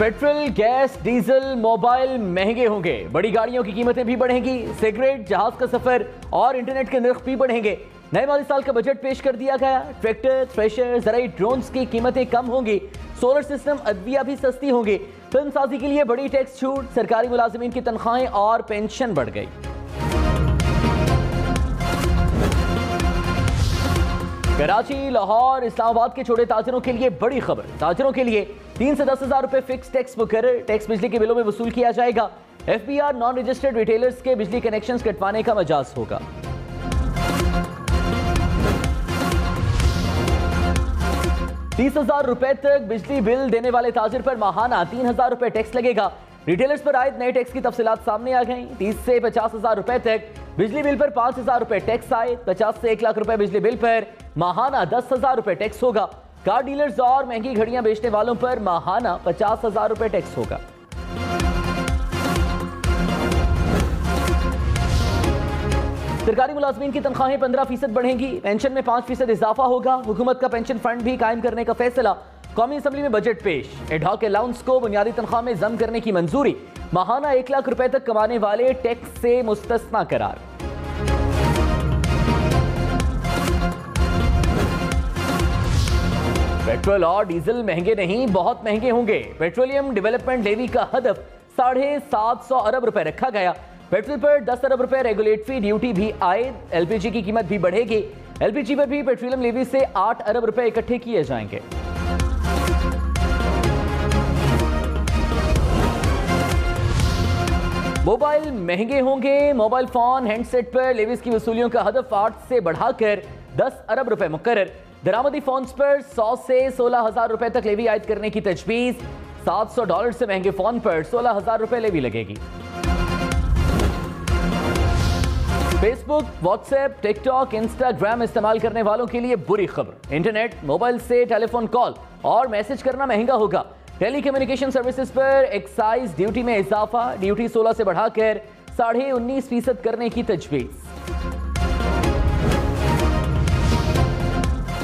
Petrol, gas, diesel, mobile महंगे होंगे, बड़ी गाड़ियों की कीमतें भी बढ़ेंगी, सिगरेट, जहाज का सफर और इंटरनेट के नर्ख भी बढ़ेंगे। नए माली साल का बजट पेश कर दिया गया। ट्रैक्टर, थ्रेशर, ज़राई ड्रोन्स की कीमतें कम होंगी, सोलर सिस्टम, अदविया भी सस्ती होंगी। फिल्म साजी के लिए बड़ी टैक्स छूट, सरकारी मुलाजिमीन की तनख्वाहें और पेंशन बढ़ गई। कराची, लाहौर, इस्लामाबाद के छोटे ताजरों के लिए बड़ी खबर। ताजरों के लिए 3 से 10 हज़ार रुपए फिक्स टैक्स मुकर्रर। टैक्स बिजली के बिलों में वसूल किया जाएगा। FBR नॉन रजिस्टर्ड रिटेलर्स के बिजली कनेक्शंस कटवाने का मजाज होगा। ₹30,000 तक बिजली बिल देने वाले ताजिर पर माहाना 3,000 रुपए टैक्स लगेगा। रिटेलर्स पर आयद नए टैक्स की तफसीलात सामने आ गई। 30 से 50,000 रुपए तक बिजली बिल पर 5,000 रुपए टैक्स आए। 50 से 1 लाख रुपए बिजली बिल पर माहाना 10,000 रुपए टैक्स होगा। कार डीलर्स और महंगी घड़ियां बेचने वालों पर माहाना 50,000 रुपए टैक्स होगा। सरकारी मुलाजमीन की तनख्वाहें 15% बढ़ेंगी। पेंशन में 5% इजाफा होगा। हुकूमत का पेंशन फंड भी कायम करने का फैसला। कौमी असम्बली में बजट पेश। एडहॉक अलाउंस को बुनियादी तनख्वाह में जम करने की मंजूरी। माहाना 1 लाख रुपए तक कमाने वाले टैक्स से मुस्तस्ना करार। पेट्रोल और डीजल महंगे नहीं, बहुत महंगे होंगे। पेट्रोलियम डेवलपमेंट लेवी का हदफ 750 अरब रुपए रखा गया। पेट्रोल पर 10 अरब रुपए रेगुलेटरी ड्यूटी भी आए। LPG की कीमत भी बढ़ेगी। LPG पर भी पेट्रोलियम लेवी से 8 अरब रुपए इकट्ठे किए जाएंगे। मोबाइल महंगे होंगे। मोबाइल फोन, हैंडसेट पर लेवीज की वसूलियों का हदफ 8 से बढ़ाकर 10 अरब रुपए मुकर्रर। दरामदी फोन्स पर 100 से 16,000 रुपए तक लेवी आयद करने की तजवीज। $700 से महंगे फोन पर 16,000 रुपए लेवी लगेगी। फेसबुक, व्हाट्सएप, टिकटॉक, इंस्टाग्राम इस्तेमाल करने वालों के लिए बुरी खबर। इंटरनेट, मोबाइल से टेलीफोन कॉल और मैसेज करना महंगा होगा। टेली कम्युनिकेशन सर्विसेज पर एक्साइज ड्यूटी में इजाफा। ड्यूटी 16 से बढ़ाकर 19.5% करने की तजवीज।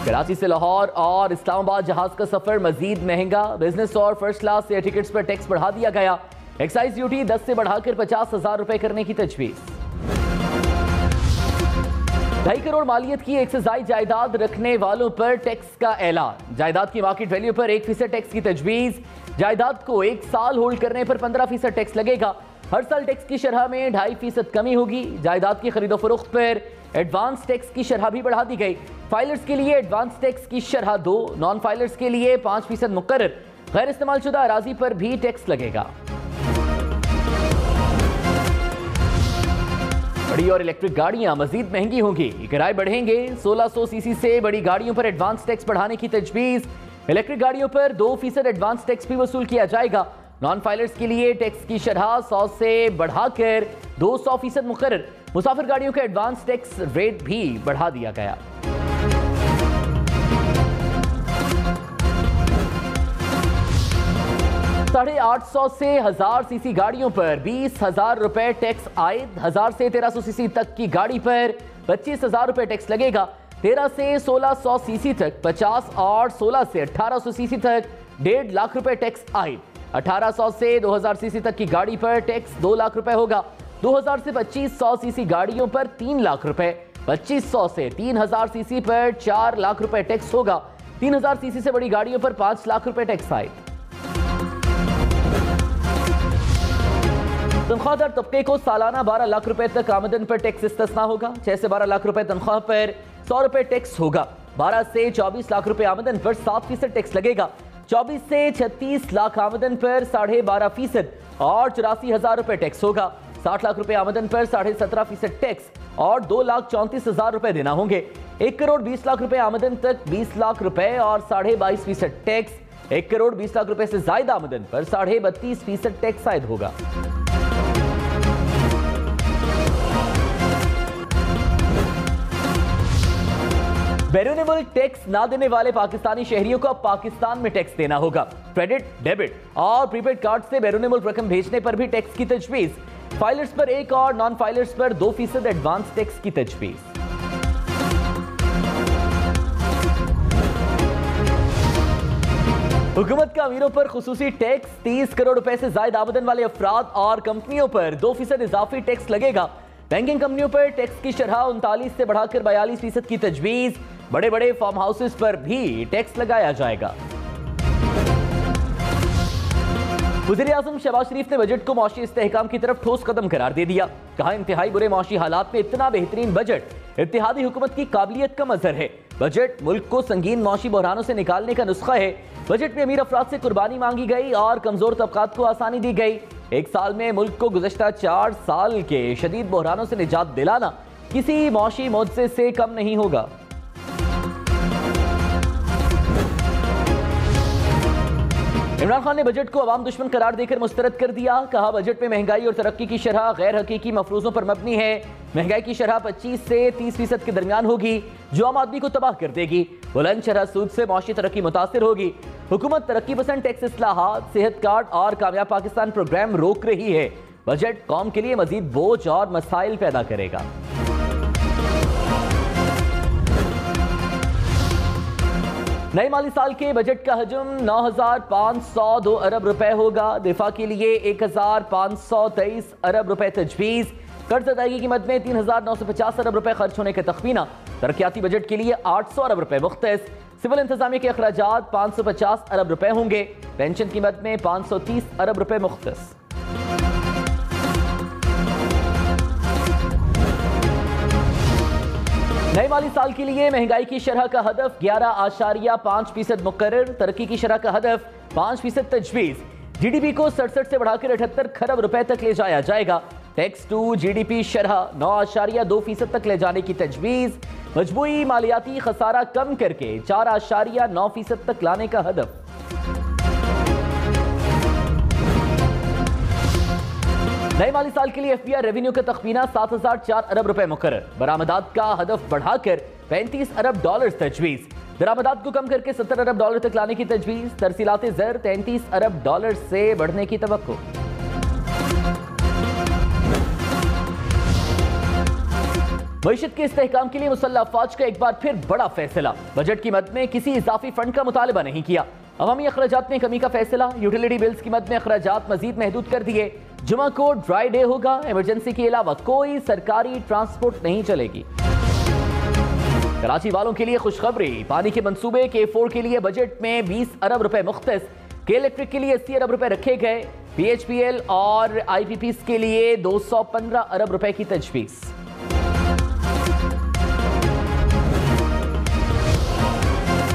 कराची से लाहौर और इस्लामाबाद जहाज का सफर मजीद महंगा। बिजनेस और फर्स्ट क्लास एयर टिकट्स पर टैक्स बढ़ा दिया गया। एक्साइज ड्यूटी 10 से बढ़ाकर 50,000 रुपए करने की तजवीज। 2.5 करोड़ मालियत की एक से ज्यादा जायदाद रखने वालों पर टैक्स का ऐलान। जायदाद की मार्केट वैल्यू पर 1% टैक्स की तजवीज। जायदाद को 1 साल होल्ड करने पर 15% टैक्स लगेगा। हर साल टैक्स की शरह में 2.5% कमी होगी। जायदाद की खरीदो फरोख्त पर एडवांस टैक्स की शरह भी बढ़ा दी गई। फाइलर्स के लिए एडवांस टैक्स की शरह 2, नॉन फाइलर्स के लिए 5% मुकर्रर। गैर इस्तेमाल शुदा अराजी पर भी टैक्स लगेगा। बड़ी और इलेक्ट्रिक गाड़ियां मजीद महंगी होंगी। किराए बढ़ेंगे। 1600 सीसी से बड़ी गाड़ियों पर एडवांस टैक्स बढ़ाने की तजवीज। इलेक्ट्रिक गाड़ियों पर 2% एडवांस टैक्स भी वसूल किया जाएगा। नॉन फाइलर्स के लिए टैक्स की शरह 100 से बढ़ाकर 200% मुकर्रर। मुसाफिर गाड़ियों का एडवांस टैक्स रेट भी बढ़ा दिया गया। $850 से 1000 सीसी गाड़ियों पर 20,000 रुपए टैक्स आयद। 1000 से 1300 सीसी तक की गाड़ी पर 25,000 रुपए टैक्स लगेगा। 13 से 1600 सीसी तक 50 और 16 से 1800 सीसी तक 1.5 लाख रुपए टैक्स आयद। 1800 से 2000 सीसी तक की गाड़ी पर टैक्स 2 लाख रुपए होगा। 2000 से 2500 सीसी गाड़ियों पर 3 लाख रुपए। 2500 से 3000 सीसी पर 4 लाख रुपए टैक्स होगा। 3000 सीसी से बड़ी गाड़ियों पर 5 लाख रुपए टैक्स आयद। तनख्वाहदार तबके को सालाना 12 लाख रुपए तक आमदन पर टैक्स इस्तिस्ना होगा। 6 से 12 लाख रुपए तनख्वाह पर 100 रुपए टैक्स होगा। 12 से 24 लाख रुपए आमदन पर 7% टैक्स लगेगा। 24 से 36 लाख आमदन पर 12.5% और 84,000 रुपए टैक्स होगा। 60 लाख रुपए आमदन पर 17.5% टैक्स और 2,34,000 रुपए देना होंगे। 1 करोड़ 20 लाख रुपए आमदन तक 20 लाख रुपए और 22.5% टैक्स। 1 करोड़ 20 लाख रुपए से ज्यादा आमदन पर 32.5% टैक्स आयद होगा। बैरून मुल्क टैक्स ना देने वाले पाकिस्तानी शहरियों को अब पाकिस्तान में टैक्स देना होगा। क्रेडिट, डेबिट और प्रीपेड कार्ड से बैरून मुल्क रकम भेजने पर भी टैक्स की तजवीज। फाइलर्स पर 1 और नॉन फाइलर्स पर 2% एडवांस टैक्स की तजवीज। हुकूमत का अमीरों पर खुसूसी टैक्स, 30 करोड़ रुपए से ज्यादा आमदन वाले अफराद और कंपनियों पर 2% इजाफी टैक्स लगेगा। बैंकिंग कंपनियों पर टैक्स की शरह 39 से बढ़ाकर 42% की तजवीज। बड़े बड़े फार्म हाउसेस पर भी टैक्स लगाया जाएगा। वज़ीर आज़म शहबाज शरीफ ने बजट को मौशी इस्तेहकाम की तरफ ठोस कदम करार दे दिया। कहा, इंतहाई बुरे मौशी हालात में इतना बेहतरीन बजट इत्तेहादी हुकूमत की काबिलियत का मजहर है। बजट मुल्क को संगीन मौशी बहरानों से निकालने का नुस्खा है। बजट में अमीर अफराद से कुर्बानी मांगी गई और कमजोर तबकात को आसानी दी गई। एक साल में मुल्क को गुज़श्ता 4 साल के शदीद बहरानों से निजात दिलाना किसी मौशी मुआवजे से कम नहीं होगा। इमरान खान ने बजट को अवाम दुश्मन करार देकर मुस्तरद कर दिया। कहा, बजट में महंगाई और तरक्की की शरह गैर हकीकी मफरूजों पर मबनी है। महंगाई की शरह 25 से 30% के दरमियान होगी, जो आम आदमी को तबाह कर देगी। बुलंद शरह सूद से मौशी तरक्की मुतासिर होगी। हुकूमत तरक्की पसंद टैक्स इस्लाहात, सेहत कार्ड और कामयाब पाकिस्तान प्रोग्राम रोक रही है। बजट कौम के लिए मजीद बोझ और मसाइल पैदा करेगा। नए माली साल के बजट का हजम 9,502 अरब रुपए होगा। दिफा के लिए 1,523 अरब रुपए तजवीज़। कर्ज अदायगी की मद में 3,950 अरब रुपए खर्च होने का तखमीना। तरक्याती बजट के लिए 800 अरब रुपए मुख्तस। सिविल इंतजामिया के अखराजात 550 अरब रुपए होंगे। पेंशन की मद में 530 अरब रुपए मुख्तस। नए माली साल के लिए महंगाई की शरह का हदफ 11.5% मुकर्रर। तरक्की की शरह का हदफ 5% तजवीज़। जीडीपी को 67 से बढ़ाकर 78 खरब रुपए तक ले जाया जाएगा। टैक्स टू जीडीपी शरह 9.2% तक ले जाने की तजवीज़। मजबूई मालियाती खसारा कम करके 4.9% तक लाने का हदफ। नए माली साल के लिए एफबीआई रेवेन्यू का तखमीना 7,004 अरब रुपए मुकर्रर। बरामदात का हदफ बढ़ाकर 35 अरब डॉलर तजवीज़। दरामदात को कम करके 70 अरब डॉलर तक लाने की तजवीज़। तरसीलात ज़र 33 अरब डॉलर से बढ़ने की तवक्को। मईशत के इस्तेहकाम के लिए मुसल्लह अफवाज का एक बार फिर बड़ा फैसला। बजट की मद में किसी इजाफी फंड का मुतालबा नहीं किया। अवामी अखराजात में कमी का फैसला। यूटिलिटी बिल्स की मद में अखराजात मजीद महदूद कर दिए। जुमा को ड्राई डे होगा। इमरजेंसी के अलावा कोई सरकारी ट्रांसपोर्ट नहीं चलेगी। कराची वालों के लिए खुशखबरी। पानी के मंसूबे K4 के लिए बजट में 20 अरब रुपए मुख्तस। के इलेक्ट्रिक के लिए 80 अरब रुपए रखे गए। PHPL और IPPs के लिए 215 अरब रुपए की तजवीज़।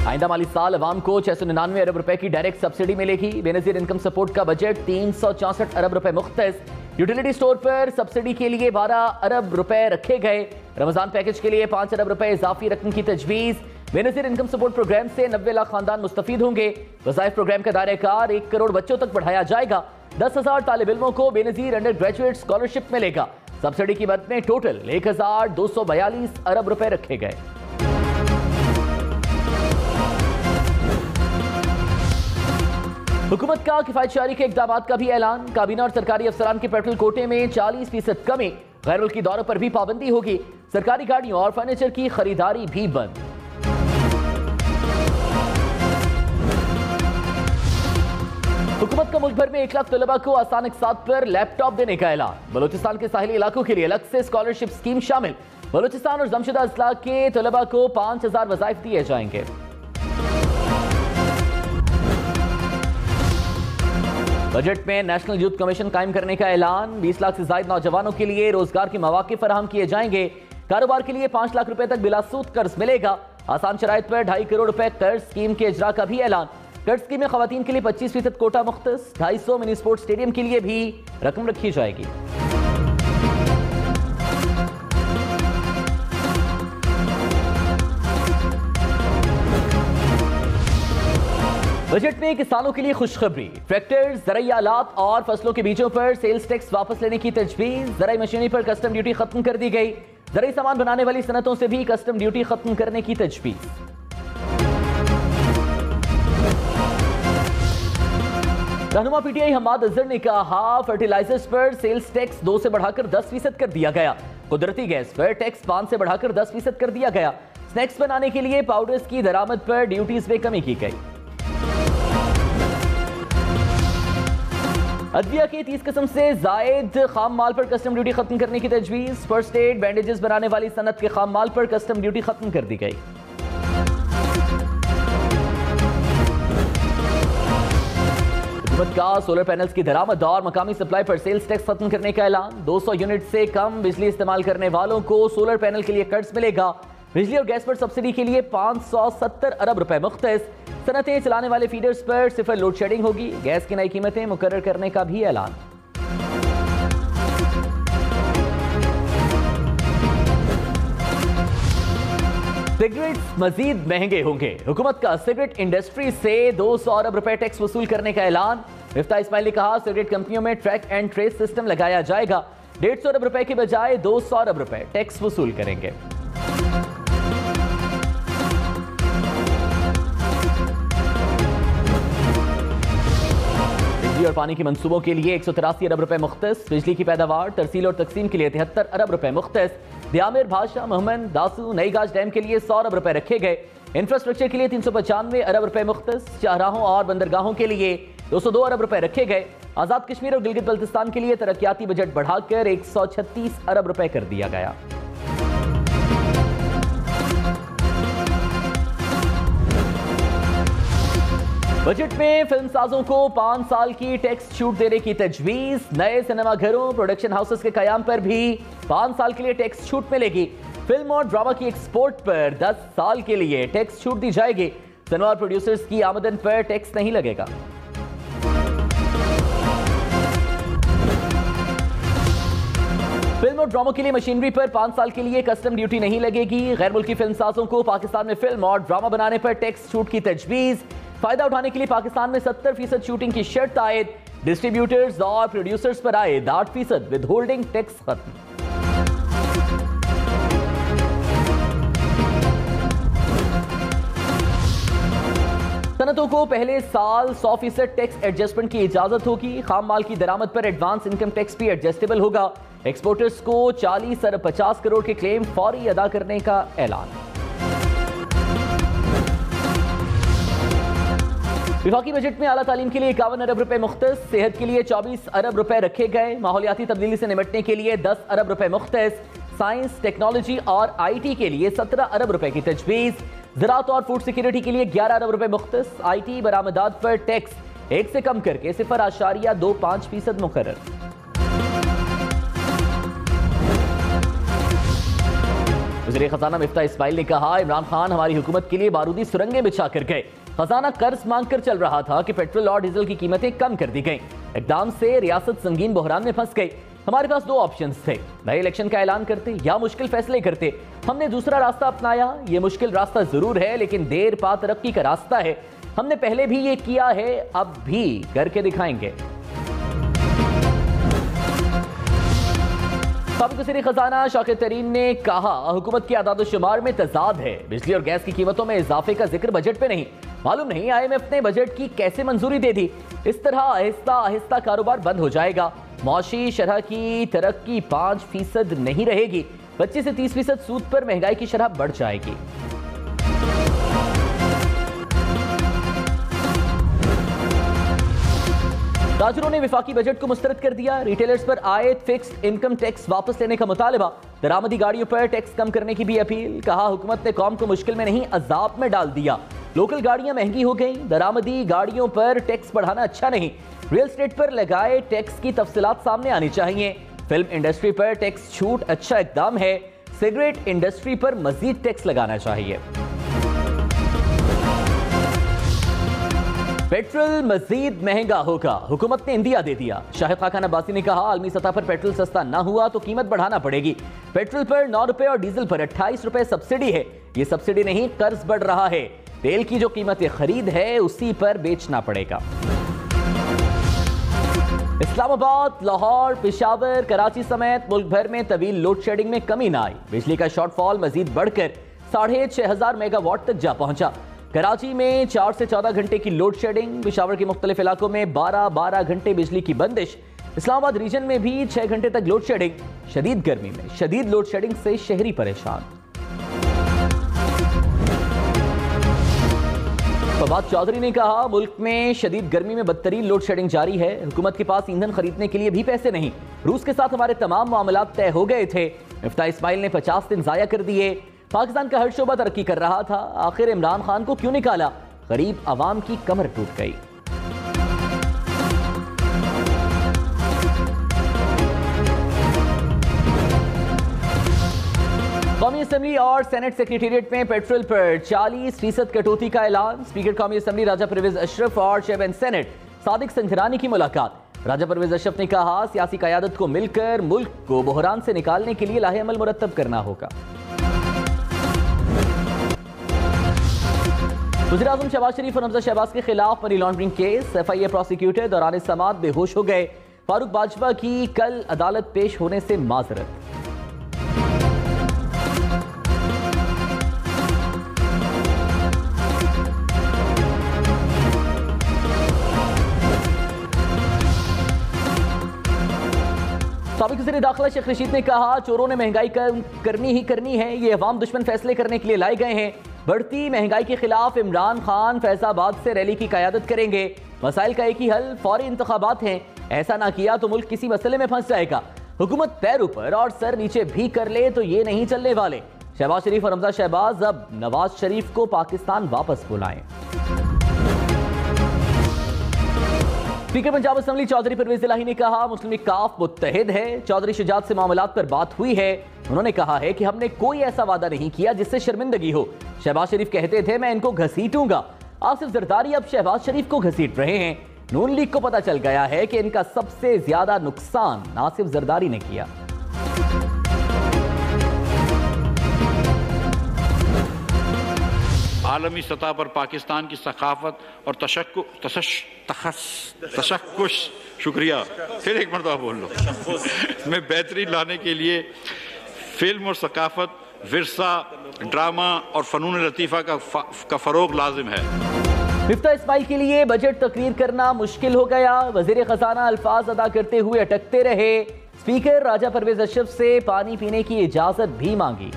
आइंदा माली साल अवाम को 699 अरब रुपए की डायरेक्ट सब्सिडी मिलेगी। बेनजीर इनकम सपोर्ट का बजट 364 अरब रुपए मुख्तस। यूटिलिटी स्टोर पर सब्सिडी के लिए 12 अरब रुपए रखे गए। रमजान पैकेज के लिए 5 अरब रुपए इजाफी रकम की तजवीज़। बेनजीर इनकम सपोर्ट प्रोग्राम से 90 लाख खानदान मुस्तफीद होंगे। वज़ाइफ प्रोग्राम का दायरेकार 1 करोड़ बच्चों तक बढ़ाया जाएगा। 10,000 तालिब इल्मों को बेनजीर अंडर ग्रेजुएट स्कॉलरशिप मिलेगा। सब्सिडी की मद में टोटल 1,242 अरब रुपए रखे गए। हुकूमत का किफायतशारी के इक़दाम का भी ऐलान। काबीना और सरकारी अफसरान के पेट्रोल कोटे में 40% कमी। गैर मुल्की दौरों पर भी पाबंदी होगी। सरकारी गाड़ियों और फर्नीचर की खरीदारी भी बंद। हुकूमत का मुल्क भर में 1 लाख तलबा को आसान इक़सात पर लैपटॉप देने का ऐलान। बलोचिस्तान के साहिली इलाकों के लिए अलग से स्कॉलरशिप स्कीम शामिल। बलोचिस्तान और जमशेदा अजला के तलबा को 5,000 वज़ाइफ दिए जाएंगे। बजट में नेशनल यूथ कमीशन कायम करने का ऐलान। 20 लाख से ज्यादा नौजवानों के लिए रोजगार के मौके फराहम किए जाएंगे। कारोबार के लिए 5 लाख रुपए तक बिला सूद कर्ज मिलेगा। आसान शराइत पर 2.5 करोड़ रुपए कर्ज स्कीम के इजरा का भी ऐलान। कर्ज स्कीम में खवातीन के लिए 25% कोटा मुख्तस। 250 मिनी स्पोर्ट्स स्टेडियम के लिए भी रकम रखी जाएगी। बजट में किसानों के लिए खुशखबरी। ट्रैक्टर, ज़राई आलात और फसलों के बीजों पर सेल्स टैक्स वापस लेने की तजवीज़। ज़राई मशीनरी पर कस्टम ड्यूटी खत्म कर दी गई। ज़राई सामान बनाने वाली सनतों से भी कस्टम ड्यूटी खत्म करने की तजवीज़। रहनुमा PTI हम्माद अजहर ने कहा, फर्टिलाइजर्स पर सेल्स टैक्स 2 से बढ़ाकर 10% कर दिया गया। कुदरती गैस पर टैक्स 5 से बढ़ाकर 10% कर दिया गया। स्नैक्स बनाने के लिए पाउडर्स की दरामद पर ड्यूटीज में कमी की गई। ادویہ کی 30 قسم سے زائد خام مال پر کسٹم ڈیوٹی ختم کرنے کی تجویز. فرسٹ ایڈ بینڈیجز بنانے والی صنعت کے خام مال پر کسٹم ڈیوٹی ختم کر دی گئی. حکومت کا سولر پینلز کی درآمد اور مقامی سپلائی پر سیلز ٹیکس ختم کرنے کا اعلان. 200 یونٹ سے کم بجلی استعمال کرنے والوں کو سولر پینل کے لیے قرض ملے گا. بجلی اور گیس پر سبسڈی کے لیے 570 ارب روپے مختص. صنعتیں چلانے والے فیڈرز پر صفر لوڈ شیڈنگ ہوگی. گیس کی نئی قیمتیں مقرر کرنے کا بھی اعلان. سگریٹس مزید مہنگے ہوں گے. حکومت کا سگریٹ انڈسٹری سے 200 ارب روپے ٹیکس وصول کرنے کا اعلان. مفتاح اسماعیل نے کہا سگریٹ کمپنیوں میں ٹریک اینڈ ٹریس سسٹم لگایا جائے گا. 150 ارب روپے کے بجائے 200 ارب روپے ٹیکس وصول کریں گے. بجلی اور پانی کے منصوبوں کے لیے 183 ارب روپے مختص. بجلی کی پیداوار ترسیل اور تقسیم کے لیے 73 ارب روپے مختص. دیامر، بھاشا، محمد، داسو، نئی گاج ڈیم کے لیے 100 ارب روپے رکھے گئے. انفراسٹرکچر کے لیے 395 ارب روپے مختص. شاہراہوں اور بندرگاہوں کے لیے 202 ارب روپے رکھے گئے. آزاد کشمیر اور گلگت بلتستان کے لیے ترقیاتی بجٹ بڑھا کر 136 ارب روپے کر دیا گیا. بجٹ میں فلم سازوں کو 5 سال کی ٹیکس چھوٹ دینے کی تجویز. نئے سنیما گھروں، پروڈکشن ہاؤسز کے قیام پر بھی 5 سال کے لیے ٹیکس چھوٹ ملے گی. فلم اور ڈرامہ کی ایکسپورٹ پر 10 سال کے لیے ٹیکس چھوٹ دی جائے گی. سنیما اور پروڈیوسرز کی آمدن پر ٹیکس نہیں لگے گا. فلم اور ڈراموں کے لیے مشینری پر 5 سال کے لیے کسٹم ڈیوٹی نہیں لگے گی. غیر ملکی فلم سازوں کو پاکستان میں فلم اور ڈرامہ بنانے پر ٹیکس چھوٹ کی تجویز. فائدہ اٹھانے کے لیے پاکستان میں 70% شوٹنگ کی شرط عائد. ڈسٹریبیوٹرز اور پروڈیوسرز پر عائد 8% ود ہولڈنگ ٹیکس ختم. صنعتوں کو پہلے سال 100% ٹیکس ایڈجسٹمنٹ کی اجازت ہوگی. خام مال کی درآمد پر ایڈوانس انکم ٹیکس بھی ایڈجسٹیبل ہوگا. ایکسپورٹرز کو 40 ارب 50 کروڑ کے کلیم فوری ادا کرنے کا اعلان. وفاقی بجٹ میں اعلیٰ تعلیم کے لیے 51 ارب روپے مختص. صحت کے لیے 24 ارب روپے رکھے گئے. ماحولیاتی تبدیلی سے نمٹنے کے لیے 10 ارب روپے مختص. سائنس، ٹیکنالوجی اور آئی ٹی کے لیے 17 ارب روپے کی تجویز. زراعت اور فوڈ سیکیورٹی کے لیے 11 ارب روپے مختص. آئی ٹی برآمدات پر ٹیکس 1 سے کم کر کے 0.25% مقرر. وزیر خزانہ مفتاح اسماعیل نے کہا عمران خان ہماری حکومت کے لیے بارودی سرنگیں بچھا کر گئے. خزانہ قرض مانگ کر چل رہا تھا کہ پیٹرول اور ڈیزل کی قیمتیں کم کر دی گئیں. اقدام سے ریاست سنگین بحران میں پھنس گئی. ہمارے پاس 2 آپشنز تھے، نئے الیکشن کا اعلان کرتے یا مشکل فیصلے کرتے. ہم نے دوسرا راستہ اپنایا. یہ مشکل راستہ ضرور ہے لیکن دیر پا ترقی کا راستہ ہے. ہم نے پہلے بھی یہ کیا ہے، اب بھی کر کے دکھائیں گے. سابق وزیر خزانہ شاکر ترین نے کہا حکومت کے اعداد و شمار میں تضاد ہے. بجلی اور گیس کی قیمتوں میں اضافے کا ذکر بجٹ پہ نہیں. معلوم نہیں IMF نے بجٹ کی کیسے منظوری دے دی. اس طرح آہستہ آہستہ کاروبار بند ہو جائے گا. معاشی شرح کی ترقی 5% نہیں رہے گی. 25 سے 30% سود پر مہنگائی کی شرح بڑھ جائے گی. تاجروں نے وفاقی بجٹ کو مسترد کر دیا. ریٹیلرز پر عائد فکسڈ انکم ٹیکس واپس لینے کا مطالبہ. درآمدی گاڑیوں پر ٹیکس کم کرنے کی بھی اپیل. کہا حکومت نے قوم کو مشکل میں نہیں عذاب میں ڈال دیا. لوکل گاڑیاں مہنگی ہو گئیں. درآمدی گاڑیوں پر ٹیکس بڑھانا اچھا نہیں. ریل اسٹیٹ پر لگائے ٹیکس کی تفصیلات سامنے آنی چاہیے. فلم انڈسٹری پر ٹیکس چھوٹ اچھا اقدام ہے. سگریٹ انڈسٹری پر مزید ٹیکس لگانا چاہیے. پیٹرول مزید مہنگا ہوگا. حکومت نے اندیا دے دیا. شاہد خاقان عباسی نے کہا عالمی سطح پر پیٹرول سستا نہ ہوا تو قیمت بڑھانا پڑے گی. پیٹرول پر 9 روپے اور ڈیزل پر 28 روپے سبسڈی ہے. یہ سبسڈی نہیں، قرض بڑھ رہا ہے. تیل کی جو قیمت خرید ہے اسی پر بیچنا پڑے گا. اسلام آباد، لاہور، پشاور، کراچی سمیت ملک بھر میں طویل لوڈ شیڈنگ میں کمی نہ آئی. بجلی کا شارٹ فال مزید بڑھ کر 6,500 میگا واٹ تک جا پہنچا. کراچی میں 4 سے 14 گھنٹے کی لوڈ شیڈنگ. پشاور کے مختلف علاقوں میں 12 گھنٹے بجلی کی بندش. اسلام آباد ریجن میں بھی 6 گھنٹے تک لوڈ شیڈنگ. شدید گرمی میں شدید لوڈ شیڈنگ سے شہری پریشان. फवाद चौधरी ने कहा मुल्क में शदीद गर्मी में बदतरीन लोड शेडिंग जारी है। हुकूमत के पास ईंधन खरीदने के लिए भी पैसे नहीं। रूस के साथ हमारे तमाम मामलात तय हो गए थे। मिफ्ताह इस्माइल ने 50 दिन जाया कर दिए। पाकिस्तान का हर शोबा तरक्की कर रहा था, आखिर इमरान खान को क्यों निकाला? गरीब आवाम की कमर टूट गई। कौमी असेंबली और सेनेट सेक्रेटेरिएट में पेट्रोल पर 40% कटौती का ऐलान। स्पीकर कौमी असेंबली राजा परवेज अशरफ और चेयरमैन सेनेट सादिक संजरानी की मुलाकात। राजा परवेज अशरफ ने कहा सियासी क़यादत को मिलकर मुल्क को बहरान से निकालने के लिए लाहे अमल मुरतब करना होगा। वज़ीर आज़म शहबाज शरीफ और हमजा शहबाज के खिलाफ money laundering case. FIA prosecutor दौरान समाअत बेहोश हो गए। फारूक बाजवा की कल अदालत पेश होने से माजरत। साबिक वज़ीर दाखिला शेख रशीद ने कहा चोरों ने महंगाई करनी ही करनी है, ये अवाम दुश्मन फैसले करने के लिए लाए गए हैं। बढ़ती महंगाई के खिलाफ इमरान खान फैजाबाद से रैली की क़यादत करेंगे। मसाइल का एक ही हल फौरी इंतखाबात हैं, ऐसा ना किया तो मुल्क किसी मसले में फंस जाएगा। हुकूमत पैर ऊपर और सर नीचे भी कर ले तो ये नहीं चलने वाले। शहबाज शरीफ और हमजा शहबाज अब नवाज शरीफ को पाकिस्तान वापस बुलाएं। स्पीकर पंजाब असेंबली चौधरी परवेज इलाही ने कहा मुस्लिम लीग काफ मुत्तहिद है। चौधरी शुजात से मामलात पर बात हुई है। उन्होंने कहा है कि हमने कोई ऐसा वादा नहीं किया जिससे शर्मिंदगी हो। शहबाज शरीफ कहते थे मैं इनको घसीटूंगा। आसिफ जरदारी अब शहबाज शरीफ को घसीट रहे हैं। नून लीग को पता चल गया है कि इनका सबसे ज्यादा नुकसान आसिफ जरदारी ने किया। आलमी सतह पर पाकिस्तान की सकाफत और तशक्कुश शुक्रिया फिर एक मरतबा बोल लो में बेहतरी लाने के लिए फिल्म और सकाफत, विरसा, ड्रामा और फ़नून लतीफ़ा का फ़रोग़ लाजिम है। मिफ्ताह इस्माइल के लिए बजट तकरीर करना मुश्किल हो गया। वज़ीर ख़ज़ाना अल्फाज अदा करते हुए अटकते रहे। स्पीकर राजा परवेज अशरफ से पानी पीने की इजाज़त भी मांगी।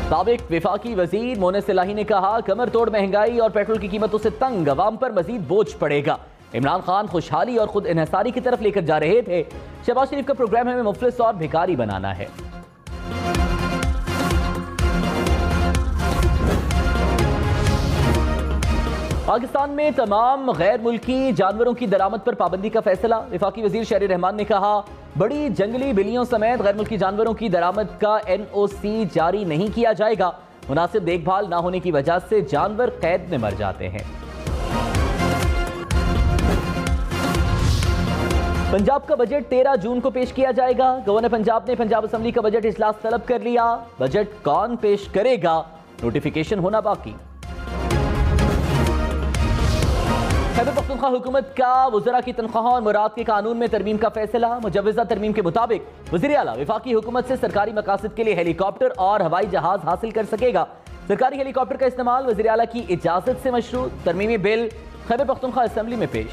साबिक विफाकी वजीर मोनिस इलाही ने कहा कमर तोड़ महंगाई और पेट्रोल की कीमतों से तंग अवाम पर मजीद बोझ पड़ेगा। इमरान खान खुशहाली और खुद इन्हिसारी की तरफ लेकर जा रहे थे। शहबाज शरीफ का प्रोग्राम हमें मुफलिस और भिखारी बनाना है। पाकिस्तान में तमाम गैर मुल्की जानवरों की दरामद पर पाबंदी का फैसला। वफाकी वजीर शहरी रहमान ने कहा बड़ी जंगली बिल्लियों समेत गैर मुल्की जानवरों की दरामद का NOC जारी नहीं किया जाएगा। मुनासिब देखभाल ना होने की वजह से जानवर कैद में मर जाते हैं। पंजाब का बजट 13 जून को पेश किया जाएगा। गवर्नर पंजाब ने पंजाब असेंबली का बजट इजलास तलब कर लिया। बजट कौन पेश करेगा, नोटिफिकेशन होना बाकी। खैबर पख्तूनख्वा हुकूमत का वज़रा की तनख्वाहों और मुराद के कानून में तरमीम का फैसला। मुजव्वज़ा तरमीम के मुताबिक वज़ीर आला वफाकी हुकूमत से सरकारी मकासद के लिए हेलीकॉप्टर और हवाई जहाज हासिल कर सकेगा। सरकारी हेलीकॉप्टर का इस्तेमाल वज़ीर आला की इजाज़त से मशरूत। तरमीमी बिल खैबर पख्तूनख्वा असेंबली में पेश।